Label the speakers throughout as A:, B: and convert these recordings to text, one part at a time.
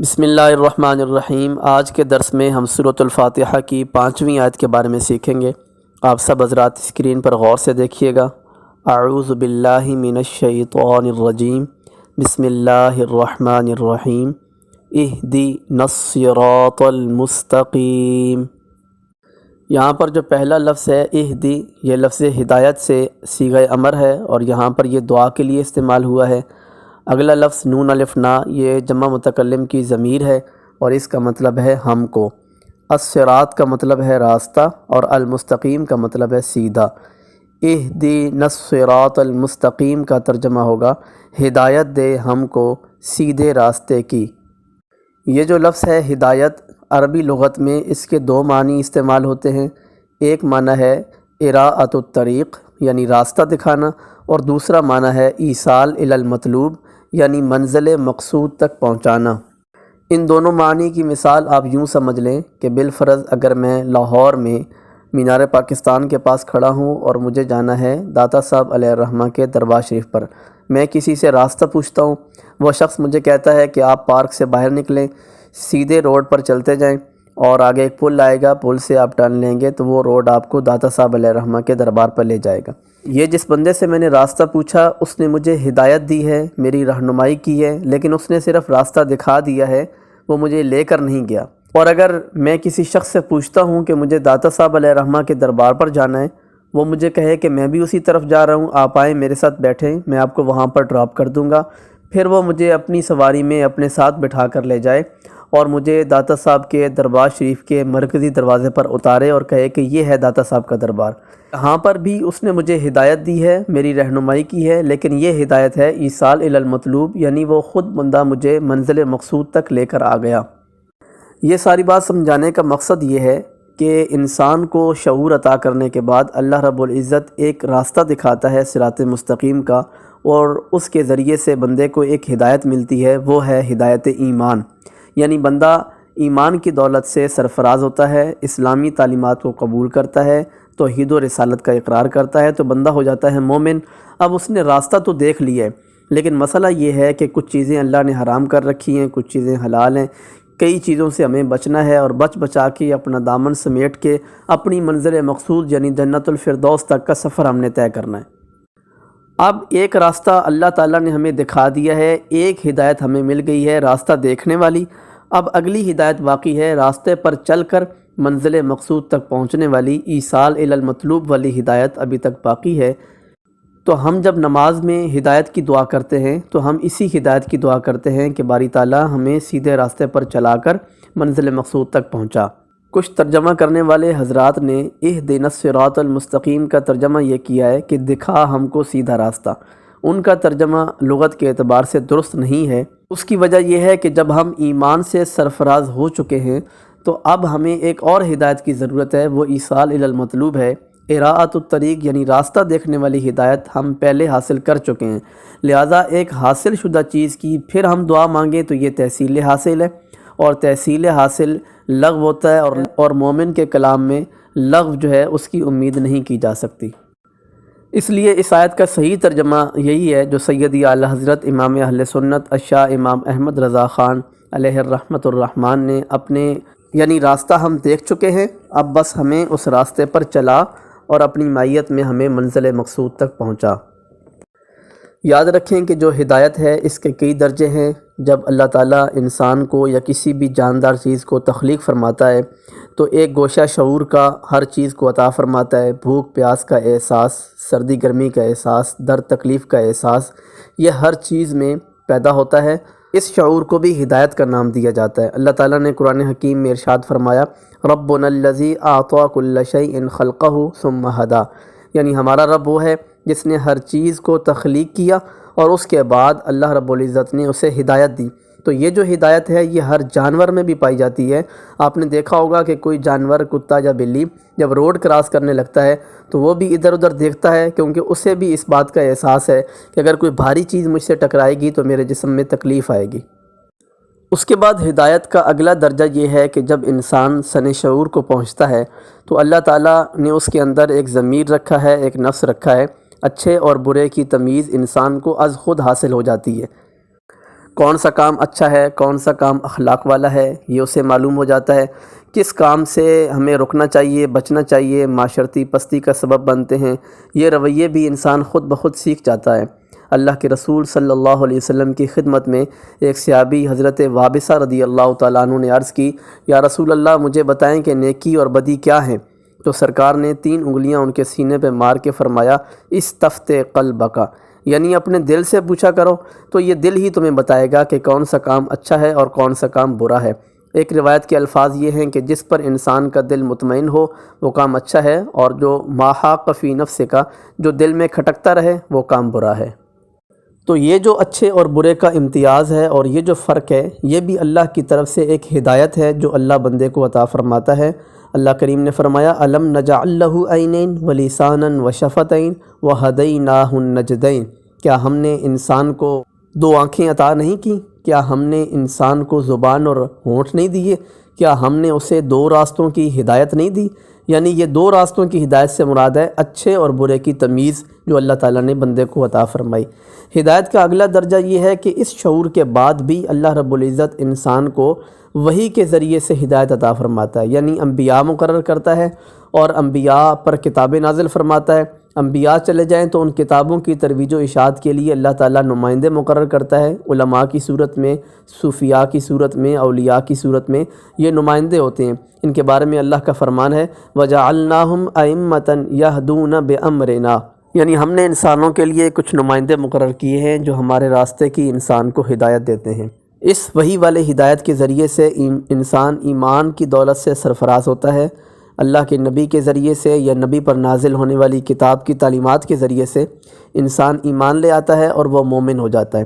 A: بسم اللہ الرحمن الرحیم۔ آج کے درس میں ہم سورۃ الفاتحہ کی 5ویں آیت کے بارے میں سیکھیں گے۔ آپ سب حضرات اسکرین پر غور سے دیکھیے گا۔ اعوذ باللہ من الشیطان الرجیم، بسم اللہ الرحمن الرحیم، اہدنا الصراط المستقیم۔ یہاں پر جو پہلا لفظ ہے اہدی، یہ لفظ ہدایت سے صیغہ امر ہے اور یہاں پر یہ دعا کے لیے استعمال ہوا ہے۔ اگلا لفظ نون الف نا، یہ جمع متکلم کی ضمیر ہے اور اس کا مطلب ہے ہم کو۔ الصراط کا مطلب ہے راستہ اور المستقیم کا مطلب ہے سیدھا۔ اہدنا الصراط المستقیم کا ترجمہ ہوگا ہدایت دے ہم کو سیدھے راستے کی۔ یہ جو لفظ ہے ہدایت، عربی لغت میں اس کے دو معنی استعمال ہوتے ہیں۔ ایک معنی ہے اراءۃ الطریق یعنی راستہ دکھانا، اور دوسرا معنی ہے ایصال الی المطلوب یعنی منزل مقصود تک پہنچانا۔ ان دونوں معنی کی مثال آپ یوں سمجھ لیں کہ بالفرض اگر میں لاہور میں مینار پاکستان کے پاس کھڑا ہوں اور مجھے جانا ہے داتا صاحب علیہ الرحمہ کے دربار شریف پر، میں کسی سے راستہ پوچھتا ہوں، وہ شخص مجھے کہتا ہے کہ آپ پارک سے باہر نکلیں، سیدھے روڈ پر چلتے جائیں اور آگے ایک پل آئے گا، پل سے آپ ٹرن لیں گے تو وہ روڈ آپ کو داتا صاحب علیہ الرحمہ کے دربار پر لے جائے گا۔ یہ جس بندے سے میں نے راستہ پوچھا اس نے مجھے ہدایت دی ہے، میری رہنمائی کی ہے، لیکن اس نے صرف راستہ دکھا دیا ہے، وہ مجھے لے کر نہیں گیا۔ اور اگر میں کسی شخص سے پوچھتا ہوں کہ مجھے داتا صاحب علیہ الرحمہ کے دربار پر جانا ہے، وہ مجھے کہے کہ میں بھی اسی طرف جا رہا ہوں، آپ آئیں میرے ساتھ بیٹھیں، میں آپ کو وہاں پر ڈراپ کر دوں گا، پھر وہ مجھے اپنی سواری میں اپنے ساتھ بٹھا کر لے جائے اور مجھے داتا صاحب کے دربار شریف کے مرکزی دروازے پر اتارے اور کہے کہ یہ ہے داتا صاحب کا دربار۔ یہاں پر بھی اس نے مجھے ہدایت دی ہے، میری رہنمائی کی ہے، لیکن یہ ہدایت ہے ایصال الی المطلوب، یعنی وہ خود بندہ مجھے منزل مقصود تک لے کر آ گیا۔ یہ ساری بات سمجھانے کا مقصد یہ ہے کہ انسان کو شعور عطا کرنے کے بعد اللہ رب العزت ایک راستہ دکھاتا ہے صراط مستقیم کا، اور اس کے ذریعے سے بندے کو ایک ہدایت ملتی ہے، وہ ہے ہدایت ایمان۔ یعنی بندہ ایمان کی دولت سے سرفراز ہوتا ہے، اسلامی تعلیمات کو قبول کرتا ہے، توحید و رسالت کا اقرار کرتا ہے تو بندہ ہو جاتا ہے مومن۔ اب اس نے راستہ تو دیکھ لیا ہے، لیکن مسئلہ یہ ہے کہ کچھ چیزیں اللہ نے حرام کر رکھی ہیں، کچھ چیزیں حلال ہیں، کئی چیزوں سے ہمیں بچنا ہے اور بچا کے اپنا دامن سمیٹ کے اپنی منزل مقصود یعنی جنت الفردوس تک کا سفر ہم نے طے کرنا ہے۔ اب ایک راستہ اللہ تعالیٰ نے ہمیں دکھا دیا ہے، ایک ہدایت ہمیں مل گئی ہے راستہ دیکھنے والی۔ اب اگلی ہدایت باقی ہے، راستے پر چل کر منزل مقصود تک پہنچنے والی ایصال الی المطلوب والی ہدایت ابھی تک باقی ہے۔ تو ہم جب نماز میں ہدایت کی دعا کرتے ہیں تو ہم اسی ہدایت کی دعا کرتے ہیں کہ باری تعالیٰ ہمیں سیدھے راستے پر چلا کر منزل مقصود تک پہنچا۔ کچھ ترجمہ کرنے والے حضرات نے اہدنا الصراط المستقیم کا ترجمہ یہ کیا ہے کہ دکھا ہم کو سیدھا راستہ۔ ان کا ترجمہ لغت کے اعتبار سے درست نہیں ہے۔ اس کی وجہ یہ ہے کہ جب ہم ایمان سے سرفراز ہو چکے ہیں تو اب ہمیں ایک اور ہدایت کی ضرورت ہے، وہ ایصال الی المطلوب ہے۔ اراءۃ الطریق یعنی راستہ دیکھنے والی ہدایت ہم پہلے حاصل کر چکے ہیں، لہٰذا ایک حاصل شدہ چیز کی پھر ہم دعا مانگیں تو یہ تحصیل حاصل ہے، اور تحصیل حاصل لغو ہوتا ہے، اور مومن کے کلام میں لغو جو ہے اس کی امید نہیں کی جا سکتی۔ اس لیے اس آیت کا صحیح ترجمہ یہی ہے جو سیدی اعلیٰ حضرت امام اہل سنت الشاہ امام احمد رضا خان علیہ الرحمۃ الرحمن نے اپنے یعنی راستہ ہم دیکھ چکے ہیں، اب بس ہمیں اس راستے پر چلا اور اپنی معیت میں ہمیں منزل مقصود تک پہنچا۔ یاد رکھیں کہ جو ہدایت ہے اس کے کئی درجے ہیں۔ جب اللہ تعالیٰ انسان کو یا کسی بھی جاندار چیز کو تخلیق فرماتا ہے تو ایک گوشہ شعور کا ہر چیز کو عطا فرماتا ہے، بھوک پیاس کا احساس، سردی گرمی کا احساس، درد تکلیف کا احساس، یہ ہر چیز میں پیدا ہوتا ہے۔ اس شعور کو بھی ہدایت کا نام دیا جاتا ہے۔ اللہ تعالیٰ نے قرآن حکیم میں ارشاد فرمایا ربنا الذی اعطی کل شیء خلقہ ثم ہدی، یعنی ہمارا رب وہ ہے جس نے ہر چیز کو تخلیق کیا اور اس کے بعد اللہ رب العزت نے اسے ہدایت دی۔ تو یہ جو ہدایت ہے یہ ہر جانور میں بھی پائی جاتی ہے۔ آپ نے دیکھا ہوگا کہ کوئی جانور کتا یا بلی جب روڈ کراس کرنے لگتا ہے تو وہ بھی ادھر ادھر دیکھتا ہے، کیونکہ اسے بھی اس بات کا احساس ہے کہ اگر کوئی بھاری چیز مجھ سے ٹکرائے گی تو میرے جسم میں تکلیف آئے گی۔ اس کے بعد ہدایت کا اگلا درجہ یہ ہے کہ جب انسان سن شعور کو پہنچتا ہے تو اللہ تعالیٰ نے اس کے اندر ایک ضمیر رکھا ہے، ایک نفس رکھا ہے، اچھے اور برے کی تمیز انسان کو از خود حاصل ہو جاتی ہے۔ کون سا کام اچھا ہے، کون سا کام اخلاق والا ہے، یہ اسے معلوم ہو جاتا ہے۔ کس کام سے ہمیں رکنا چاہیے، بچنا چاہیے، معاشرتی پستی کا سبب بنتے ہیں، یہ رویے بھی انسان خود بخود سیکھ جاتا ہے۔ اللہ کے رسول صلی اللہ علیہ وسلم کی خدمت میں ایک صحابی حضرت وابصہ رضی اللہ تعالیٰ عنہ نے عرض کی، یا رسول اللہ مجھے بتائیں کہ نیکی اور بدی کیا ہیں؟ تو سرکار نے 3 انگلیاں ان کے سینے پہ مار کے فرمایا، استفت قلبک، یعنی اپنے دل سے پوچھا کرو تو یہ دل ہی تمہیں بتائے گا کہ کون سا کام اچھا ہے اور کون سا کام برا ہے۔ ایک روایت کے الفاظ یہ ہیں کہ جس پر انسان کا دل مطمئن ہو وہ کام اچھا ہے، اور جو ما حاق فی نفس کا، جو دل میں کھٹکتا رہے، وہ کام برا ہے۔ تو یہ جو اچھے اور برے کا امتیاز ہے اور یہ جو فرق ہے، یہ بھی اللہ کی طرف سے ایک ہدایت ہے جو اللہ بندے کو عطا فرماتا ہے۔ اللہ کریم نے فرمایا، الم نجعل لہ عینین ولسانا وشفتین وہدیناہ النجدین، کیا ہم نے انسان کو 2 آنکھیں عطا نہیں کی؟ کیا ہم نے انسان کو زبان اور ہونٹ نہیں دیے؟ کیا ہم نے اسے 2 راستوں کی ہدایت نہیں دی؟ یعنی یہ 2 راستوں کی ہدایت سے مراد ہے اچھے اور برے کی تمیز جو اللہ تعالیٰ نے بندے کو عطا فرمائی۔ ہدایت کا اگلا درجہ یہ ہے کہ اس شعور کے بعد بھی اللہ رب العزت انسان کو وحی کے ذریعے سے ہدایت عطا فرماتا ہے، یعنی انبیاء مقرر کرتا ہے اور انبیاء پر کتابیں نازل فرماتا ہے۔ انبیاء چلے جائیں تو ان کتابوں کی ترویج و اشاعت کے لیے اللہ تعالیٰ نمائندے مقرر کرتا ہے، علماء کی صورت میں، صوفیاء کی صورت میں، اولیاء کی صورت میں یہ نمائندے ہوتے ہیں۔ ان کے بارے میں اللہ کا فرمان ہے، وَجَعَلْنَاهُمْ أَئِمَّةً يَهْدُونَ بِأَمْرِنَا، یعنی ہم نے انسانوں کے لیے کچھ نمائندے مقرر کیے ہیں جو ہمارے راستے کی انسان کو ہدایت دیتے ہیں۔ اس وحی والے ہدایت کے ذریعے سے انسان ایمان کی دولت سے سرفراز ہوتا ہے۔ اللہ کے نبی کے ذریعے سے یا نبی پر نازل ہونے والی کتاب کی تعلیمات کے ذریعے سے انسان ایمان لے آتا ہے اور وہ مومن ہو جاتا ہے۔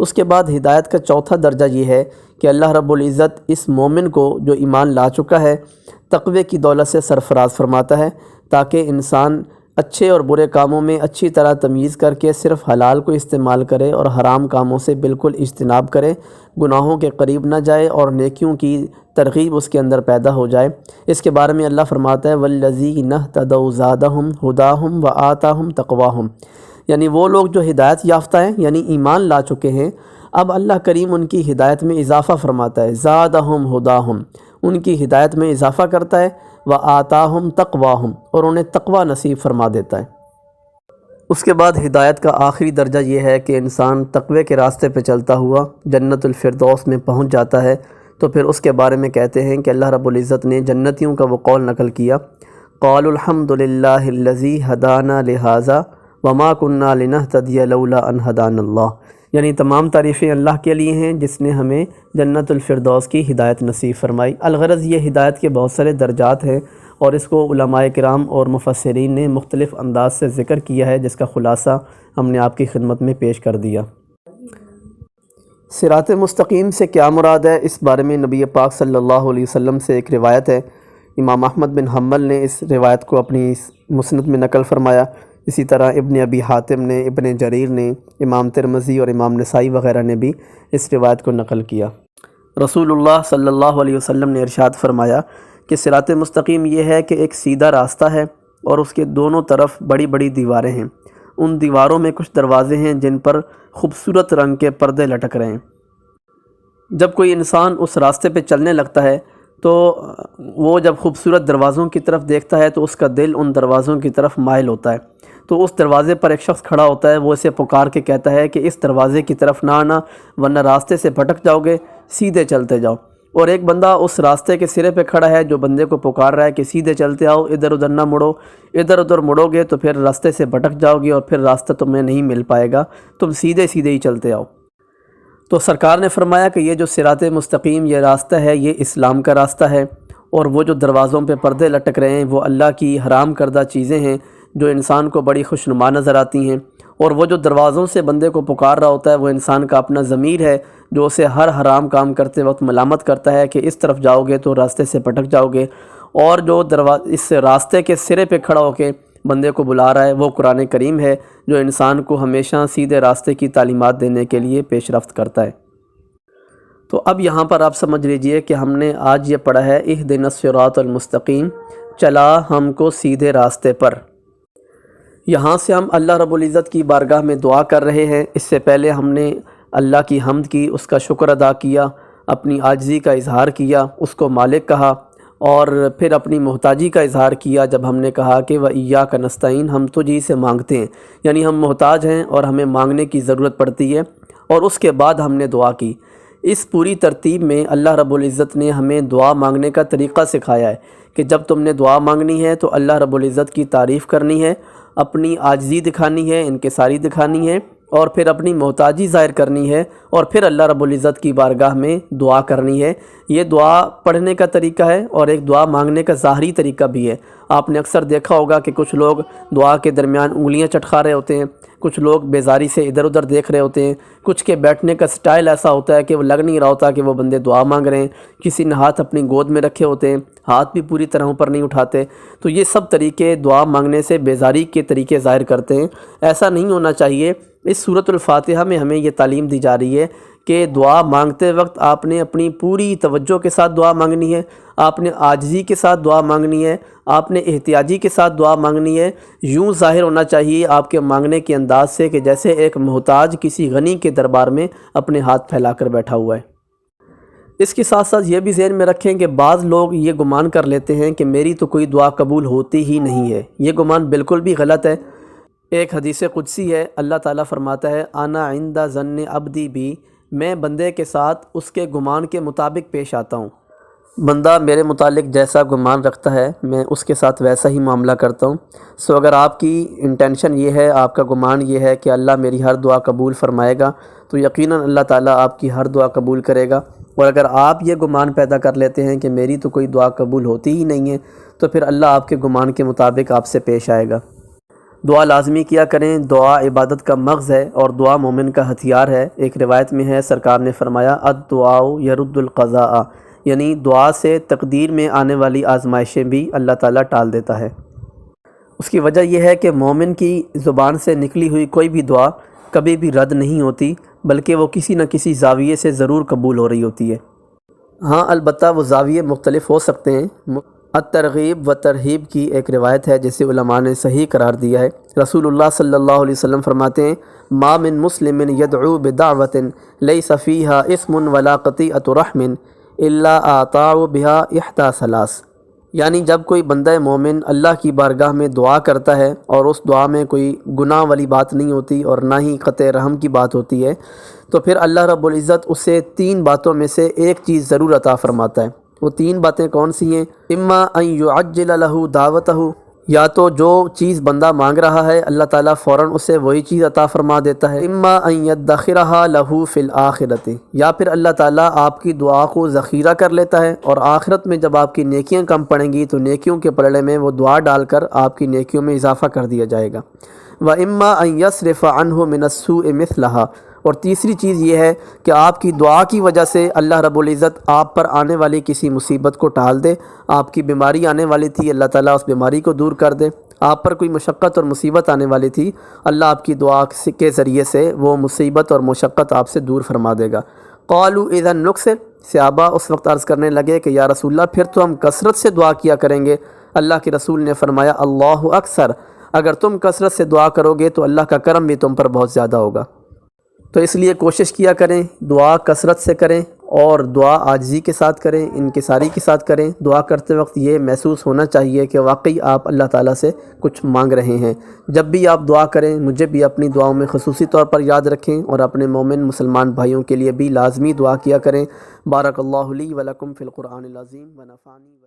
A: اس کے بعد ہدایت کا چوتھا درجہ یہ ہے کہ اللہ رب العزت اس مومن کو جو ایمان لا چکا ہے تقوی کی دولت سے سرفراز فرماتا ہے، تاکہ انسان اچھے اور برے کاموں میں اچھی طرح تمیز کر کے صرف حلال کو استعمال کرے اور حرام کاموں سے بالکل اجتناب کرے، گناہوں کے قریب نہ جائے اور نیکیوں کی ترغیب اس کے اندر پیدا ہو جائے۔ اس کے بارے میں اللہ فرماتا ہے، وَالَّذِينَ اهْتَدَوْا زَادَهُمْ هُدَاهُمْ وَآتَاهُمْ تَقْوَاهُمْ، یعنی وہ لوگ جو ہدایت یافتہ ہیں یعنی ایمان لا چکے ہیں، اب اللہ کریم ان کی ہدایت میں اضافہ فرماتا ہے، زَادَهُمْ هُدَاهُمْ، ان کی ہدایت میں اضافہ کرتا ہے، وَآتَاهُمْ تَقْوَاهُمْ، اور انہیں تقوی نصیب فرما دیتا ہے۔ اس کے بعد ہدایت کا آخری درجہ یہ ہے کہ انسان تقوی کے راستے پہ چلتا ہوا جنت الفردوس میں پہنچ جاتا ہے، تو پھر اس کے بارے میں کہتے ہیں کہ اللہ رب العزت نے جنتیوں کا وہ قول نقل کیا، قالوا الحمد للہ الذی ہدانا لہذا وما كنا لنہتدی لولا ان ہدانا اللہ، یعنی تمام تعریفیں اللہ کے لیے ہیں جس نے ہمیں جنت الفردوس کی ہدایت نصیب فرمائی۔ الغرض یہ ہدایت کے بہت سارے درجات ہیں اور اس کو علماء کرام اور مفسرین نے مختلف انداز سے ذکر کیا ہے، جس کا خلاصہ ہم نے آپ کی خدمت میں پیش کر دیا۔ صراط مستقیم سے کیا مراد ہے، اس بارے میں نبی پاک صلی اللہ علیہ وسلم سے ایک روایت ہے۔ امام احمد بن حنبل نے اس روایت کو اپنی مسند میں نقل فرمایا، اسی طرح ابن ابی حاتم نے، ابن جریر نے، امام ترمذی اور امام نسائی وغیرہ نے بھی اس روایت کو نقل کیا۔ رسول اللہ صلی اللہ علیہ وسلم نے ارشاد فرمایا کہ صراط مستقیم یہ ہے کہ ایک سیدھا راستہ ہے اور اس کے دونوں طرف بڑی بڑی دیواریں ہیں، ان دیواروں میں کچھ دروازے ہیں جن پر خوبصورت رنگ کے پردے لٹک رہے ہیں۔ جب کوئی انسان اس راستے پہ چلنے لگتا ہے تو وہ جب خوبصورت دروازوں کی طرف دیکھتا ہے تو اس کا دل ان دروازوں کی طرف مائل ہوتا ہے، تو اس دروازے پر ایک شخص کھڑا ہوتا ہے، وہ اسے پکار کے کہتا ہے کہ اس دروازے کی طرف نہ آنا ورنہ راستے سے بھٹک جاؤ گے، سیدھے چلتے جاؤ۔ اور ایک بندہ اس راستے کے سرے پہ کھڑا ہے جو بندے کو پکار رہا ہے کہ سیدھے چلتے آؤ، ادھر ادھر نہ مڑو، ادھر ادھر مڑو گے تو پھر راستے سے بھٹک جاؤ گے اور پھر راستہ تمہیں نہیں مل پائے گا، تم سیدھے سیدھے ہی چلتے آؤ۔ تو سرکار نے فرمایا کہ یہ جو صراط مستقیم یہ راستہ ہے یہ اسلام کا راستہ ہے، اور وہ جو دروازوں پہ پردے لٹک رہے ہیں وہ اللہ کی حرام کردہ چیزیں ہیں جو انسان کو بڑی خوشنما نظر آتی ہیں، اور وہ جو دروازوں سے بندے کو پکار رہا ہوتا ہے وہ انسان کا اپنا ضمیر ہے جو اسے ہر حرام کام کرتے وقت ملامت کرتا ہے کہ اس طرف جاؤ گے تو راستے سے بھٹک جاؤ گے، اور جو اس راستے کے سرے پہ کھڑا ہو کے بندے کو بلا رہا ہے وہ قرآن کریم ہے جو انسان کو ہمیشہ سیدھے راستے کی تعلیمات دینے کے لیے پیش رفت کرتا ہے۔ تو اب یہاں پر آپ سمجھ لیجئے کہ ہم نے آج یہ پڑھا ہے اہدنا الصراط المستقیم، چلا ہم کو سیدھے راستے پر۔ یہاں سے ہم اللہ رب العزت کی بارگاہ میں دعا کر رہے ہیں، اس سے پہلے ہم نے اللہ کی حمد کی، اس کا شکر ادا کیا، اپنی عاجزی کا اظہار کیا، اس کو مالک کہا، اور پھر اپنی محتاجی کا اظہار کیا جب ہم نے کہا کہ وَإِيَّاكَ نَسْتَعِينُ، ہم تجھی سے مانگتے ہیں، یعنی ہم محتاج ہیں اور ہمیں مانگنے کی ضرورت پڑتی ہے، اور اس کے بعد ہم نے دعا کی۔ اس پوری ترتیب میں اللہ رب العزت نے ہمیں دعا مانگنے کا طریقہ سکھایا ہے کہ جب تم نے دعا مانگنی ہے تو اللہ رب العزت کی تعریف کرنی ہے، اپنی عاجزی دکھانی ہے، انکساری دکھانی ہے، اور پھر اپنی محتاجی ظاہر کرنی ہے، اور پھر اللہ رب العزت کی بارگاہ میں دعا کرنی ہے۔ یہ دعا پڑھنے کا طریقہ ہے اور ایک دعا مانگنے کا ظاہری طریقہ بھی ہے۔ آپ نے اکثر دیکھا ہوگا کہ کچھ لوگ دعا کے درمیان انگلیاں چٹکا رہے ہوتے ہیں، کچھ لوگ بیزاری سے ادھر ادھر دیکھ رہے ہوتے ہیں، کچھ کے بیٹھنے کا سٹائل ایسا ہوتا ہے کہ وہ لگ نہیں رہا ہوتا کہ وہ بندے دعا مانگ رہے ہیں، کسی نے ہاتھ اپنی گود میں رکھے ہوتے ہیں، ہاتھ بھی پوری طرح اوپر نہیں اٹھاتے۔ تو یہ سب طریقے دعا مانگنے سے بیزاری کے طریقے ظاہر کرتے ہیں، ایسا نہیں ہونا چاہیے۔ اس سورۃ الفاتحہ میں ہمیں یہ تعلیم دی جا رہی ہے کہ دعا مانگتے وقت آپ نے اپنی پوری توجہ کے ساتھ دعا مانگنی ہے، آپ نے عاجزی کے ساتھ دعا مانگنی ہے، آپ نے احتیاجی کے ساتھ دعا مانگنی ہے۔ یوں ظاہر ہونا چاہیے آپ کے مانگنے کے انداز سے کہ جیسے ایک محتاج کسی غنی کے دربار میں اپنے ہاتھ پھیلا کر بیٹھا ہوا ہے۔ اس کے ساتھ ساتھ یہ بھی ذہن میں رکھیں کہ بعض لوگ یہ گمان کر لیتے ہیں کہ میری تو کوئی دعا قبول ہوتی ہی نہیں ہے۔ یہ گمان بالکل بھی غلط ہے۔ ایک حدیث قدسی ہے، اللہ تعالیٰ فرماتا ہے انا عند ظن عبدی بی، میں بندے کے ساتھ اس کے گمان کے مطابق پیش آتا ہوں۔ بندہ میرے متعلق جیسا گمان رکھتا ہے میں اس کے ساتھ ویسا ہی معاملہ کرتا ہوں۔ سو اگر آپ کی انٹینشن یہ ہے، آپ کا گمان یہ ہے کہ اللہ میری ہر دعا قبول فرمائے گا، تو یقیناً اللہ تعالیٰ آپ کی ہر دعا قبول کرے گا۔ اور اگر آپ یہ گمان پیدا کر لیتے ہیں کہ میری تو کوئی دعا قبول ہوتی ہی نہیں ہے، تو پھر اللہ آپ کے گمان کے مطابق آپ سے پیش آئے گا۔ دعا لازمی کیا کریں، دعا عبادت کا مغز ہے اور دعا مومن کا ہتھیار ہے۔ ایک روایت میں ہے، سرکار نے فرمایا الدعاء یرد القضاء، یعنی دعا سے تقدیر میں آنے والی آزمائشیں بھی اللہ تعالیٰ ٹال دیتا ہے۔ اس کی وجہ یہ ہے کہ مومن کی زبان سے نکلی ہوئی کوئی بھی دعا کبھی بھی رد نہیں ہوتی، بلکہ وہ کسی نہ کسی زاویے سے ضرور قبول ہو رہی ہوتی ہے۔ ہاں البتہ وہ زاویے مختلف ہو سکتے ہیں۔ الترغیب و ترہیب کی ایک روایت ہے جسے علماء نے صحیح قرار دیا ہے۔ رسول اللہ صلی اللہ علیہ وسلم فرماتے ہیں ما من مسلم یدعو بدعوۃ لیس فیہا اسم ولا قطیعۃ رحم الا اعطاہ بہا احدی ثلاث، یعنی جب کوئی بندہ مومن اللہ کی بارگاہ میں دعا کرتا ہے اور اس دعا میں کوئی گناہ والی بات نہیں ہوتی اور نہ ہی قطع رحم کی بات ہوتی ہے، تو پھر اللہ رب العزت اسے 3 باتوں میں سے ایک چیز ضرور عطا فرماتا ہے۔ وہ 3 باتیں کون سی ہیں؟ اما ان یعجل لہ دعوتہ، یا تو جو چیز بندہ مانگ رہا ہے اللہ تعالیٰ فوراً اسے وہی چیز عطا فرما دیتا ہے۔ اما ان یدخرھا لہ فی الآخرۃ، یا پھر اللہ تعالیٰ آپ کی دعا کو ذخیرہ کر لیتا ہے اور آخرت میں جب آپ کی نیکیاں کم پڑیں گی تو نیکیوں کے پلڑے میں وہ دعا ڈال کر آپ کی نیکیوں میں اضافہ کر دیا جائے گا۔ وَإِمَّا أَن يَصْرِفَ عَنْهُ مِنَ السُّوءِ مِثْلَهَا، اور تیسری چیز یہ ہے کہ آپ کی دعا کی وجہ سے اللہ رب العزت آپ پر آنے والی کسی مصیبت کو ٹال دے۔ آپ کی بیماری آنے والی تھی، اللہ تعالیٰ اس بیماری کو دور کر دے۔ آپ پر کوئی مشقت اور مصیبت آنے والی تھی، اللہ آپ کی دعا کے ذریعے سے وہ مصیبت اور مشقت آپ سے دور فرما دے گا۔ قالوا اذا نکثر، صحابہ اس وقت عرض کرنے لگے کہ یا رسول اللہ پھر تو ہم کثرت سے دعا کیا کریں گے۔ اللہ کے رسول نے فرمایا اللہ اکثر، اگر تم کثرت سے دعا کرو گے تو اللہ کا کرم بھی تم پر بہت زیادہ ہوگا۔ تو اس لیے کوشش کیا کریں، دعا کثرت سے کریں اور دعا عاجزی کے ساتھ کریں، انکساری کے ساتھ کریں۔ دعا کرتے وقت یہ محسوس ہونا چاہیے کہ واقعی آپ اللہ تعالیٰ سے کچھ مانگ رہے ہیں۔ جب بھی آپ دعا کریں مجھے بھی اپنی دعاؤں میں خصوصی طور پر یاد رکھیں اور اپنے مومن مسلمان بھائیوں کے لیے بھی لازمی دعا کیا کریں۔ بارک اللہ لی و لکم فی القرآن العظیم و نفعنی و